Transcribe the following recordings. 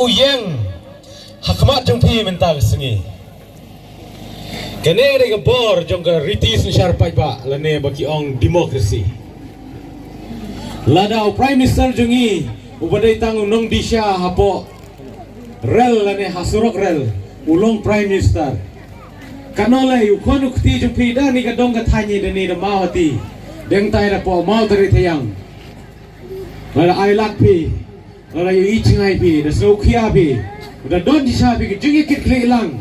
uyeng hakmat jong pi mental sengi kene re bor jong ka ritis ni syarpai ba lane baki ong demokrasi lada prime minister jongi ubadai tang nong disha hapo rel lane hasurok rel ulong prime minister kanole ukon ukti jong pi da ni ka dong ka thanyi de ni da mawati deng tai da po mau tari thayang lada ai lak pi lada yu ichingai pi da sokhia pi da don disha pi jingi kit kle lang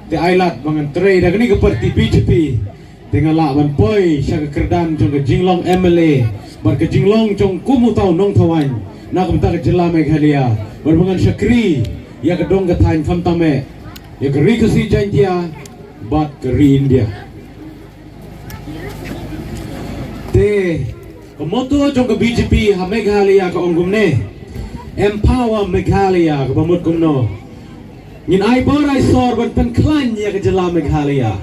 de ailat bangan trei da ni ke parti BJP dengan la ban poi sya ke kerdan jong ke jinglong MLA bar ke jinglong jong kumu tau nong thawan na ke ta ke jela Meghalaya bar bangan syakri ya ke dong ke thain pham tame ya ke ri ke si jantia bat ke ri India te moto jong ke BJP ha Meghalaya ke ongum ne empower Meghalaya ke pamut kumno Ngin ai bor ai sor ban pen klan ya ke jela Meghalaya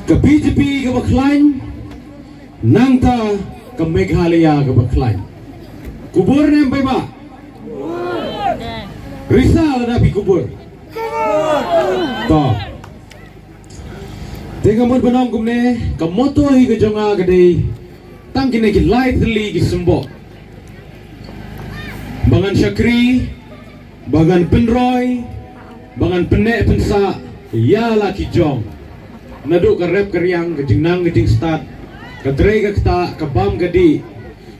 ke BJP ke baklan nangta ke Meghalaya ke baklan kubur nem pai ba risal ada pi kubur to tega mod banong kumne ke moto hi ke jonga ke dei tang kine ki light li ki sembo bangan syakri bangan penroy bangan penek pensa ya laki jong naduk ke rep keriang ke jingnang ke jing start ke trei ke kta ke bam ke di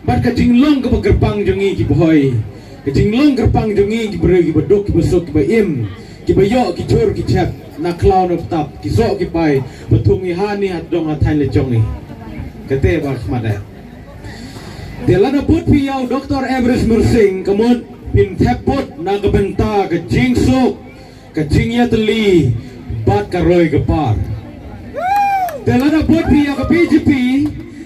bat ke jinglong ke gerbang jongi ki boy ke jinglong gerbang jongi ki bre ki beduk ki besuk ki baim ki bayo ki chur ki chap na clown of tap ki so ki pai betungi hani hat dong athan le jongi kete ba khmada de lana put pi yau Dr. Everest Mursing kemud pin theput na ke benta ke jingsuk kajingnya teli bat karoi kepar. Telada buat dia ke BJP,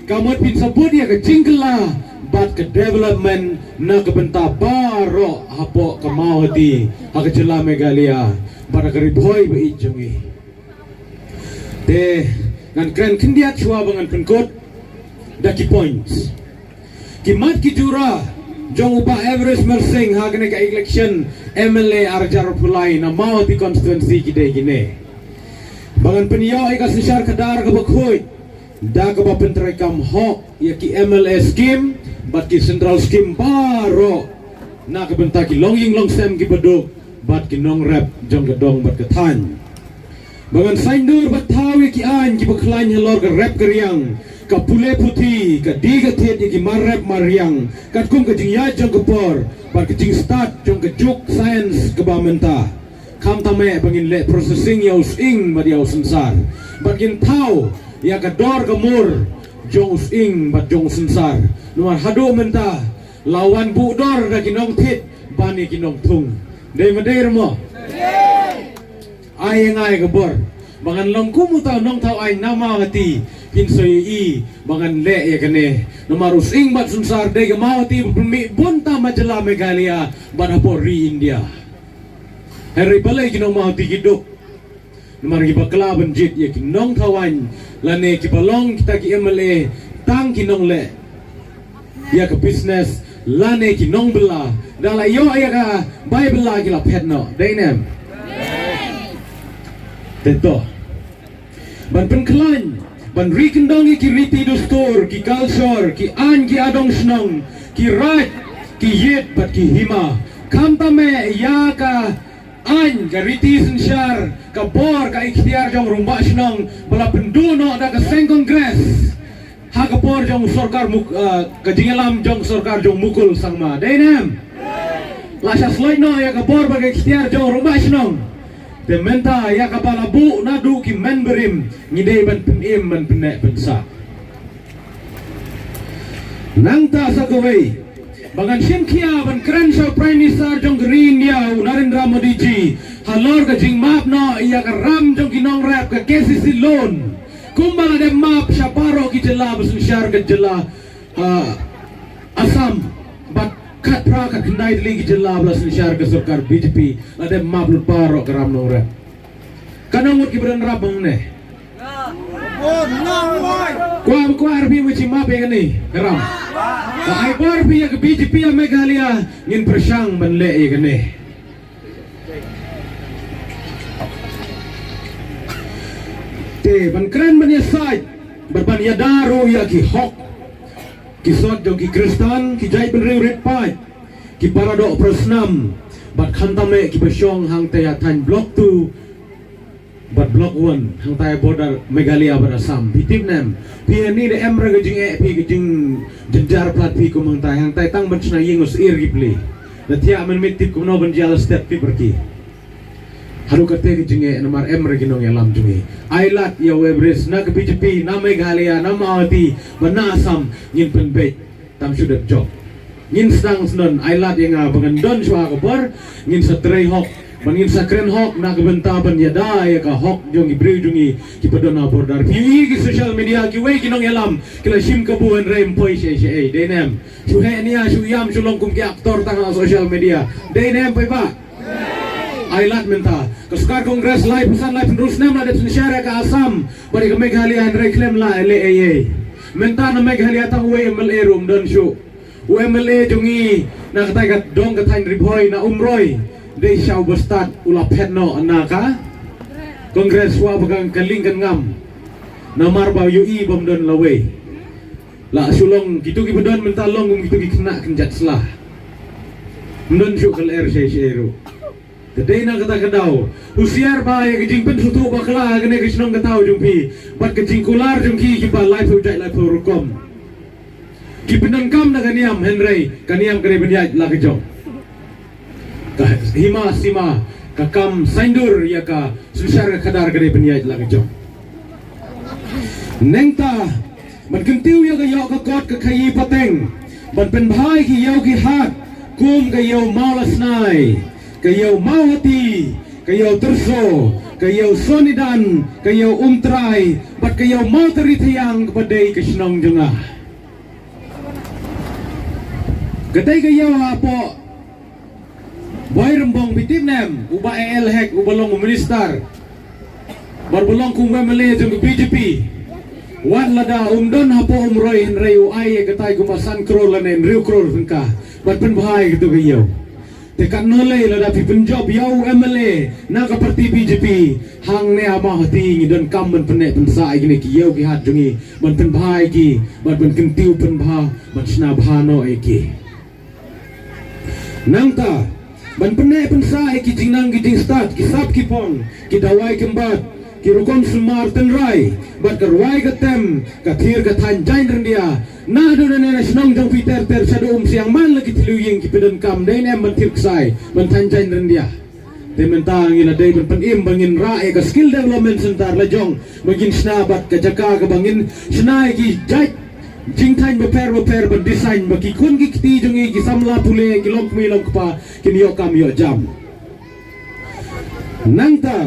kamu pin sebut dia ke jingkela bat ke development na ke benta baro hapo ke mawati hak jela Meghalaya pada ke riboi be jongi. De ngan kren kindia chua bangan penkot daki points. Kimat ki jura jong upa Everest Mursing hagne ka election MLA arjar pulai na mau di constituency kide gine bangan penyo ai ka sishar kadar ka bakhoi da ka ba pentrai kam ho ya ki MLA scheme bat ki central scheme baro na ka benta ki longying long sem ki beduk bat ki nong rap jong gedong bat ka than bangan saindur bat thawi ki an ki bakhlain helor ka rap kriang ka pule puti ka diga thet ki marrep mariang kat kum ka jingya jong ka por par ka jing start jong ka juk science ka bamenta kam tame bangin le processing yaus ing ba yaus sensar bagin thau ya ka dor ka mur jong ing ba jong sensar nuar hado menta lawan bu dor da kinong thit bani kinong thung dei madeir mo ai ngai ka bor bangan long kumu tau nong tau ai nama ngati pinsoi i bangan le ya kene nomarus ing bat sunsar de gamawati bunta majela Meghalaya banapo ri India hari balai kinong mawati giduk nomar gi bakla banjit ya kinong thawan lane ki balong kita ki MLA tang kinong le ya ke business lane kinong bela dala yo ya ka bible la ki la petno deinem Tentu, ban penklan, ban rikendongi ki riti dustur, ki culture, ki an ki adong snong, ki right, ki yit bat ki hima. Kam tame ya ka an ka riti sensyar, ka bor ka ikhtiar jong rumba snong, bala penduno da ka seng kongres. Ha ka bor jong sorkar ka jingalam jong sorkar jong mukul sangma. Denem. Lasya sloino ya ka bor ba ka ikhtiar jong rumba snong. Dementa ya kapala bu nadu ki menberim ngidei ban penim ban penek pensa nangta sakawai bangan simkia ban keren sa prime minister jong green ya Narendra Modi ji halor ka jing map no ya ka ram jong kinong rap ka KCC loan kumbala de map sa paro ki jela basun syar ka jela Assam bat kat pra kat kendai lagi jela basun syar ka sarkar BJP ada map lu paro ka ram no rap kanang ki bran rap bang ne kwa arbi mo chi map ya ni ram ka ai bor bi ya BJP ya Meghalaya ngin persyang ban le ya ne te ban kren ban ya sai ban ya daru ya ki hok ki sot jo ki kristan ki jai ban riu rit pai ki parado prasnam bat khantame ki basyong hang te ya than block 2 bat block 1 hang tai border Meghalaya bar Assam pitip nem pi ni de emra ga jing e pi ga jing jenjar plat pi ko mang tai hang tai tang ban sna ying us ir gipli na tia men mitip ko no ban jala step pi perki haru kate ga jing e namar emra gi nong yalam jungi ailat ya webres na ga BJP na Meghalaya na Mawati ban na Assam yin pen be tam sudat job ngin stang snon ailat yang bangan don swa ko bar ngin sa trei hok Mangin sakren hok nak bentaban ya dai ka hok jong ibri jongi ki padona border pi ki social media ki we ki nong yalam kila sim ka buan rem poi she she denem su he nia su yam su long kum ki aktor tang social media denem pai ba ailat menta kasukar kongres live pesan live terus nem la de syara ka Assam bari ka Meghalaya reclaim la LAA menta na Meghalaya tang we MLA room don su MLA jongi na katai ka dong ka thain riboy na umroy de shau bestat ula petno anaka kongres wa bagang kalingkan ngam namar ba UI bom don lawe la sulong gitu ki bedon mentalong gitu ki kena kenjat selah mendon syuk kal air syairu tedai na kata kadau usiar ba ya kijing pen sutu bakla kene kisnong katau jumpi bat kijing kular jumki ki ba live ujai live rukom ki benon kam na kaniam Henry kaniam kare benyaj la kejong hima sima kakam saindur ya ka susar kadar gede penyaj la kejong nengta ban kentiu ya ka yo ka kot ka khayi pateng ban pen bhai ki yo ki hat kum ka yo malas nai ka yo Mawati ka yo terso ka yo sonidan ka yo umtrai bat ka yo mau terithiang kepadai kesnong jengah kedai ka yo apo boy rembong pitip nem uba el hek ubalong minister barbulong kum MLA jeng BJP wan lada umdon hapo umroy henry uai gatai kumasan krol nen riu krol tengka bat pen bahai gitu gayo tekan nolai lada pi penjob yau MLA na ka parti BJP hang ne ama hati ngidon kam ben penek pensa igni ki yau ki hat jungi ban pen bahai ki bat ben kentiu pen bah bat sna bahano eki nangta ban penai pensa ki jingnang ki jing start ki sap ki pon ki dawai kembat ki rukon sumar tenrai bat kerwai ketem ka thir ka than jain rendia na do na snong jong peter ter sadu siang man lagi tiluying ki pedon kam dai nem ban thir ksai ban than jain rendia te mentang ila dai ban penim bangin rae ka skill development center la jong bangin snabat ka jaka ka bangin snai ki jai jing thain beper ban design baki kun ki ti jongi ki samla pule ki lok mi lok pa ki yo kam yo jam nangta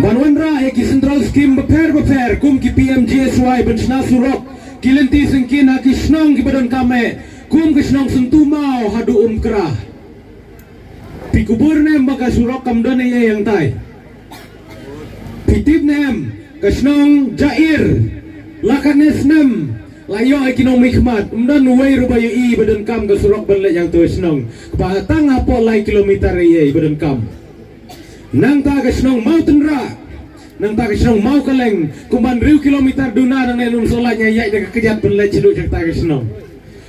banwan ra ki central scheme beper kum ki PMGSY ban sna surok ki lenti sengkin ki snong ki badon kame kum ki snong sentu mau hadu kra pi kubur nem baka surok kam don ye yang tai pitip nem ka snong jair lakanes nem layo ekonomi khmat umdan wei rubayu I badan kam ka surok ban le yang tu snong pa tang apo lai kilometer ye badan kam nang ta ka snong mountain ra nang ta ka snong mau kaleng kuman riu kilometer duna nang nenum solanya yai de kejat ban le cilu jak ta ka snong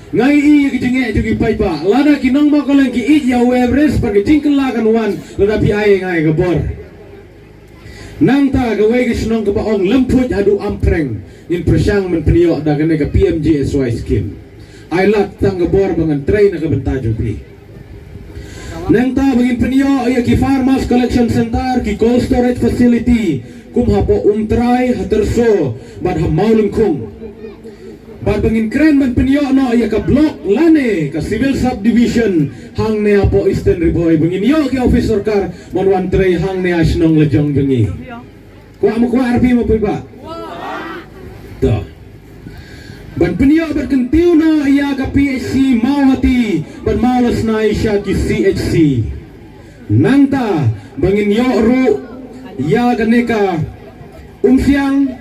ngai I ki jinge jugi pai pa lada ki nong mau kaleng ki I ya Everest pa ki jingkela kan wan lada pi ai ngai ka bor nang ta ga wei ki snong ka ba ong lemput adu ampreng in presyang men penio da kene ka PMGSY scheme ai lat tang ga bor bangan train na ka bentajo pi nang ta bangin penio ya ki farmers collection center ki cold storage facility kum hapo umtrai haterso bad ha maulung kum bad bangin kren men penio no ya ka block lane ka civil subdivision hang ne hapo eastern riboy bangin yo ki officer kar monwan trai hang ne asnong lejong bengi ko amo ko RP mo pa da ban penio berkentiu no ia ka PHC Mawati ban malas na isya ki CHC nangta bangin yo ru ya ganeka umsiang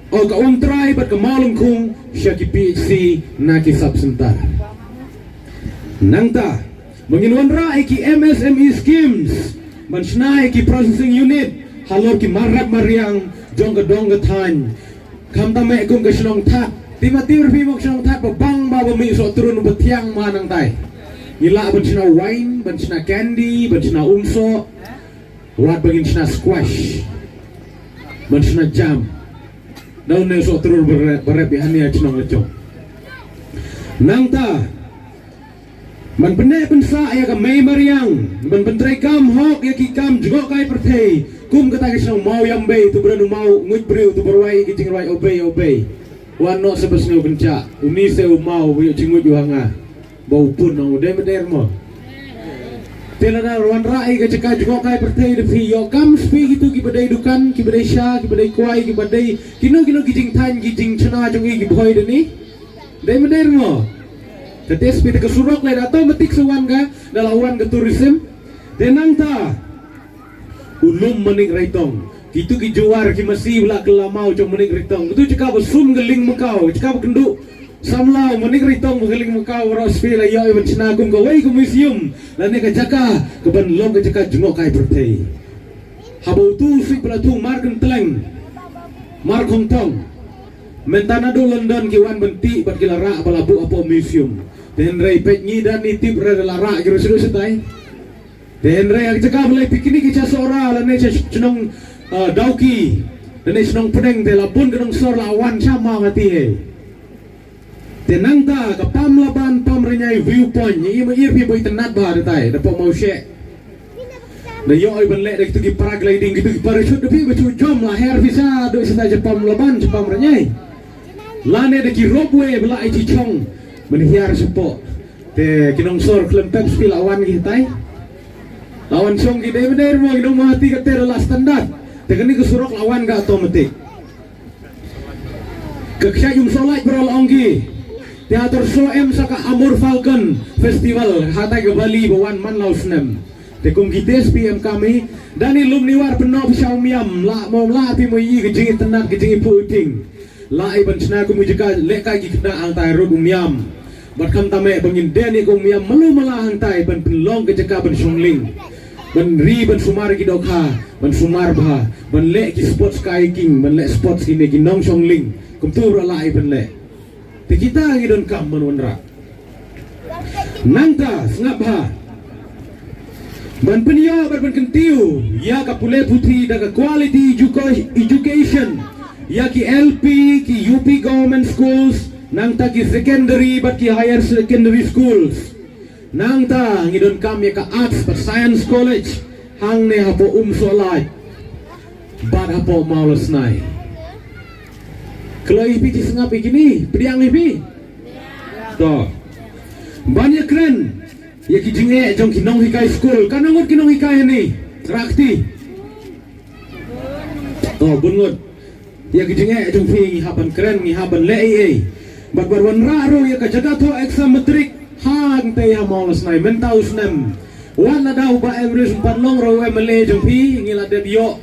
o ka umtrai bat ka malungkung siya ki PHC na ki subsentar nangta bangin wanra ki MSME schemes ban snai ki processing unit halor ki marap mariang jong ke dong ke tan kam ta me kum ke snong that timati pi mok snong that ba bang ba mi so turun betiang manang tai ila ban sina wine ban sina candy ban sina umso wat bagin sina squash ban sina jam daun ne so turun berep hania snong leco nang ta man bene pensa ya ka mai mariang man pentrai kam hok ya ki kam jgo kai perthei kum kata ke snong mau yang be tu beranu mau nguj breu tu berwai ki jing rai obey wan no sebesno kenca uni se mau wi jinguj hanga bau pun no de meder mo telana wan rai ke ceka jgo kai perthei de fi yo kam spi gitu ki badai dukan ki badai sha ki badai kuai ki badai kino ki jing than ki jing chana jong ki bhoi de ni de meder mo tetes pi ke surok le atau metik suwan ga dalawan ke tourism denang ta ulum menik raitong gitu ki juar ki masih bela kelamau jong menik raitong itu jika besum geling mekau jika kendu samlau menik raitong geling mekau ros pi la yo ben sinagum ko wei ko museum la ne ka jaka ke ban long ke jaka jungok kai bertei habau tu sik bela tu mar ken teleng mar khong tong mentana do London ki wan benti bat ki lara balabu apa museum den rai pet ni dan ni tip ra lara ki rusu setai den rai ak jaka boleh piknik ki chasora la ne chnong dauki dan ne chnong pedeng de la bun kenong sor lawan sama ngati he tenang ta ka pam laban pam renyai viewpoint ni ma ir pi boi tenat ba tai da po mau she na yo ai ban le de tu ki paragliding gitu ki parachute de pi becu jom la her visa do sita je pam laban je pam renyai lane de ki robwe bela ai chi chong menhiar sepo te kinong sor klempep pi lawan ki tai lawan song ki de bener mo kinong mati ka ter la standard te kani ke surok lawan ga otomatik ke kya yum solai brol onggi teater so em saka Amur Falcon Festival hatai ke Bali bawan man lausnem te kum gites PM kami dani lum niwar peno pisau miam la mo la pi mo yi ke jingi tenat ke jingi puting la ai ban chna kum jika le kai ki kena ang tai ro miam bat kam tame bangin deni kum miam malu mala ang tai ban penlong ke jaka ban songling ban ri ban sumar ki dokha ban sumar bha ban le ki sports kai king ban le sports ki ne ki nong songling kum tu ra la ai ban le te kita ngidon kam manwandra nangta sngap ha ban penyo ban kentiu ya ka pule putri da ka quality education ya ki LP ki UP government schools nangta ki secondary bat ki higher secondary schools nangta ngidon kam ya ka arts but science college hang ne hapo solai bat hapo maulas nai kalau ipi di sengap begini, priang ipi. Toh, banyak keren. Ya kijinge jong kinong hikai school, kanangot kinong hikai ni, rakti. Toh bungut. Ya kijinge jong fi haban keren ni haban lei. Barwan raro ya kajaga to exam metrik hang te ya maulas nai mentaus nem. Wan ada uba average 4 long ro MLA jong fi ngila de yo.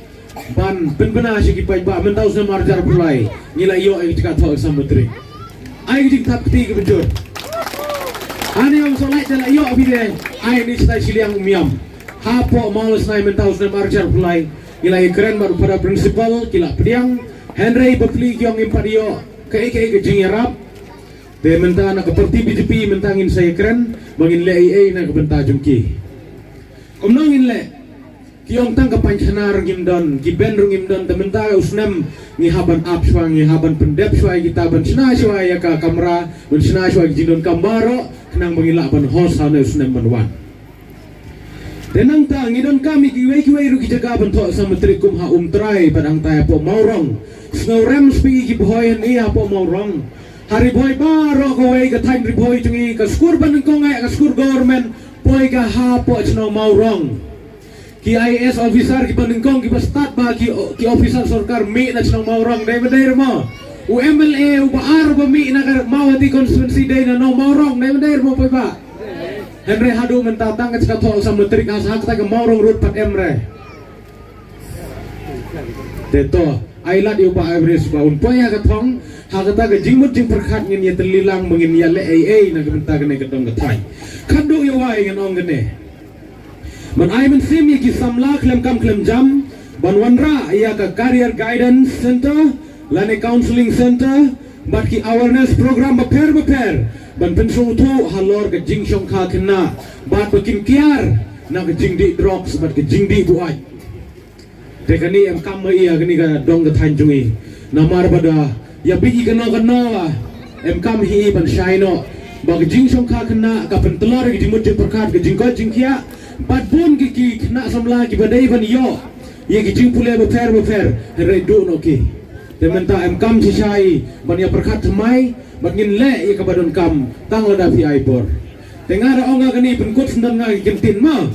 Ban penbena si kipai ba mentau sem marjar pulai ngila yo ai tika tho exam metrik ai dik tap ti ke bejot ani om solai tela yo bide ai ni stai siliang miam hapo malas nai mentau sem marjar pulai ngila keren baru pada principal kila pediang Henry Bapli kyong impadio ke jingerap de menta na keperti BJP mentangin saya keren bangin le ai na kebenta jungki komnongin le kiong tang kapancana rungimdon giben rungimdon tementa usnem ngi haban apswa ngi haban pendep swai kita ban sna swai ya ka kamera ban sna swai jindon kambaro kenang mengila ban hos hane usnem banwan tenang ta ngidon kami kiwe ru ki jaga ban tho sametrikum ha trai padang ta po maurong sngorem spi ki boyen ia po maurong hari boy baro ko wei ka time boy tungi ka skur ban ko ngai ka skur government boy ka ha po chno maurong ki IAS officer ki paningkong ki start ba ki officer sarkar mi na chnong maurong dai badai mo u MLA u baar ba mi na mawati constituency dai na no maurong dai badai mo pa ba Henry hadu mentatang ka tho sa metrik as hak ta ka maurong road pat emre teto ailat u ba average ba un poya ka thong hagata ka jingmut jing perkhat ngin ya telilang mengin ya le AA na ka benta ka ne ka dong ka thai khadu yo wai ngan ong ne man ai men sim ye ki samla klem kam klem jam Banwanra ia ka career guidance center, lane counseling center, bat ki awareness program beper ban pensung tu halor ke jing shong kha kena bat bakin kiar na ke jing di drugs bat ke jing di buai te kani em kam ia kani ka dong ke thanjungi namar bada ya bi kena em kam hi ban shaino ba ke jing shong kha kena ka pen telor ke jimut perkat ke jing ko jing kia bat bun ki kena samla ki badai ban yo ye ke jing pule beper re do no ki Tementa em kam sisai bania perkat semai bangin le ia kabadon kam tang lada fi aibor tengara onga kani penkut sendan ngai kentin ma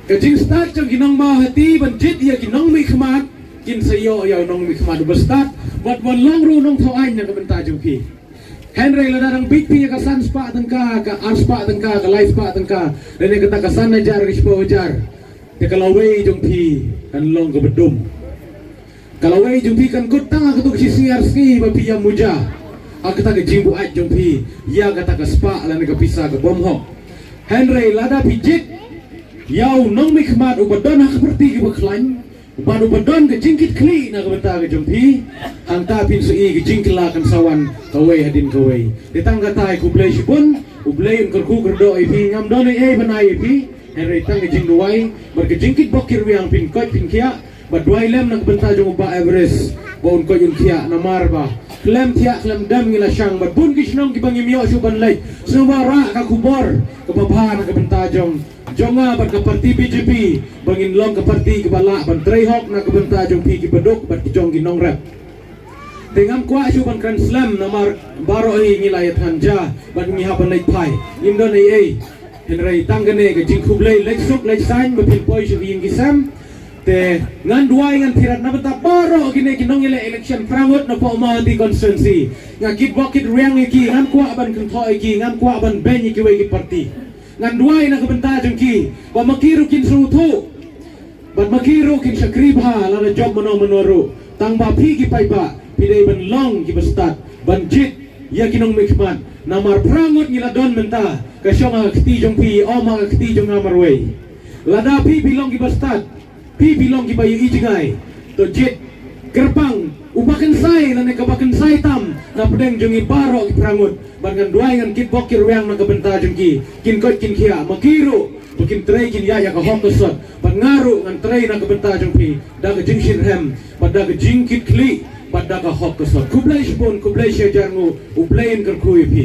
kajing start jang ginong ma hati banjit ia ginong mi khmat kin sayo ya nong mi khmat bestat bat wan long ru nong thau ai na kabenta jumpi Henry lada rang big pi ka san spa tengka ka ar spa tengka ka life spa tengka rene kata ka san ajar ka spa ajar te kalawei jumpi kan long ka bedum kalau wei jumpi kan kutang aku tu kisi arski bapi yang muja aku tak jimbu aj jumpi ya kata ke spa lan ke pisah ke bom hok Henry lada pijit yau nong mikmat ubadon hak seperti ke beklan ubadon ke jingkit kli nak benta ke jumpi anta pin sui ke jingkela kan sawan kawei hadin kawei ditang kata ku blai sipun ublai kerku kerdo ipi ngam don benai ipi Henry tang ke jing duai berke jingkit bokir wiang pin kot pin kia Baduai lem nak benta jong ba Everest bon ko yun kia namar ba klem tia klem dam ngila syang ba bun kisnong ki bangi mio su ban lay sumara ka kubor ka babha nak benta jong jonga ban ka parti BJP bangin long ka parti ki bala ban trehok nak benta jong pi ki bedok ban ki jong ki nong rap tengam kwa su ban kan slam namar baro ai ngila yat hanja ban mi ha ban lay pai indon ai Henry tanggane ka jing kublai lek sok lek sain ba pin poi su ing kisam te ngan duai ngan tirat na beta baro gine kinong ile election prangot na po ma di constituency nga kit bokit riang iki ngan kwa ban kentho iki ngan kwa ban ben iki we ki parti ngan duai na kabenta jong ki ba makiru kin sutu ban makiru kin sakribha la na job manoru tang ba phi ki pai ba pidai ban long ki bastat ban jit ya kinong mikman namar prangot ngila don menta ka syong akti jong pi o ma akti jong amarwei lada pi bilong ki bastat pi bilong ki bayu ijingai to jet gerpang ubakan sai lane kabakan sai tam na pedeng jungi baro ki prangut bangan duai ngan kit bokir weang na kabenta jungki kin kot kin kia makiru bukin trei kin ya ka hokosot pangaru ngan trei na kabenta jungpi daga jingshin hem pada ga jingkit kli pada ka hokosot kublai shpon kublai shajarngu ublain kerkui pi